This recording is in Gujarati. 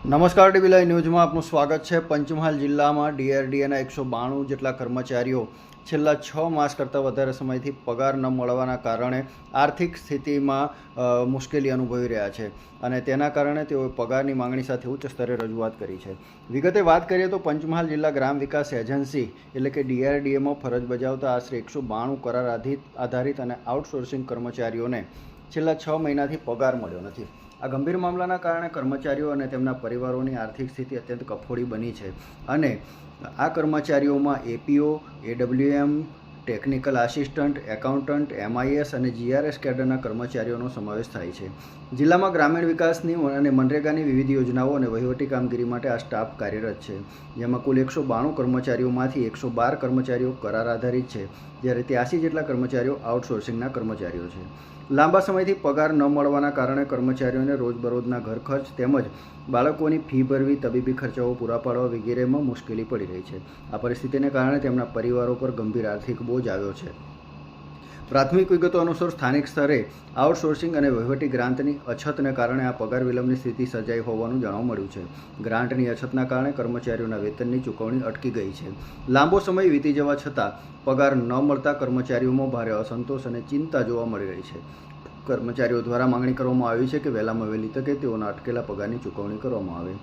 નમસ્કાર ટીવી લાઈવ ન્યૂઝમાં આપનું સ્વાગત છે। પંચમહાલ જિલ્લામાં ડીઆરડીએના 192 જેટલા કર્મચારીઓ છેલ્લા 6 માસ કરતાં વધારે સમયથી પગાર ન મળવાના કારણે આર્થિક સ્થિતિમાં મુશ્કેલી અનુભવી રહ્યા છે અને તેના કારણે તેઓએ પગારની માંગણી સાથે ઉચ્ચ સ્તરે રજૂઆત કરી છે। વિગતે વાત કરીએ તો પંચમહાલ જિલ્લા ગ્રામ વિકાસ એજન્સી એટલે કે ડીઆરડીએમાં ફરજ બજાવતા આશરે 192 કરાર આધારિત અને આઉટસોર્સિંગ કર્મચારીઓને છેલ્લા 6 મહિનાથી પગાર મળ્યો નથી। આ ગંભીર મામલાના કારણે કર્મચારીઓ અને તેમના પરિવારોની આર્થિક સ્થિતિ અત્યંત કફોડી બની છે અને આ કર્મચારીઓમાં APO, AWM, technical assistant, accountant, MIS અને જીઆરએસ કેડરના કર્મચારીઓનો સમાવેશ થાય છે। જિલ્લામાં ગ્રામીણ વિકાસની અને મનરેગાની વિવિધ યોજનાઓ અને વહીવટી કામગીરી માટે આ સ્ટાફ કાર્યરત છે, જેમાં કુલ 192 કર્મચારીઓમાંથી 112 કર્મચારીઓ કરાર આધારિત છે, જ્યારે 83 જેટલા કર્મચારીઓ આઉટસોર્સિંગના કર્મચારીઓ છે। લાંબા સમયથી પગાર ન મળવાના કારણે કર્મચારીઓને રોજબરોજના ઘર ખર્ચ તેમજ બાળકોની ફી ભરવી, તબીબી ખર્ચાઓ પૂરા પાડવા વગેરેમાં મુશ્કેલી પડી રહી છે। આ પરિસ્થિતિને કારણે તેમના પરિવારો પર ગંભીર આર્થિક બોજ આવ્યો છે। પ્રાથમિક વિગતો અનુસાર સ્થાનિક સ્તરે આઉટસોર્સિંગ અને વહીવટી ગ્રાન્ટની અછતને કારણે આ પગાર વિલંબની સ્થિતિ સર્જાઈ હોવાનું જાણવા મળ્યું છે। ગ્રાન્ટની અછતના કારણે કર્મચારીઓના વેતનની ચૂકવણી અટકી ગઈ છે। લાંબો સમય વીતી જવા છતાં પગાર ન મળતા કર્મચારીઓમાં ભારે અસંતોષ અને ચિંતા જોવા મળી રહી છે। કર્મચારીઓ દ્વારા માંગણી કરવામાં આવી છે કે વહેલામાં વહેલી તકે તેઓના અટકેલા પગારની ચૂકવણી કરવામાં આવે।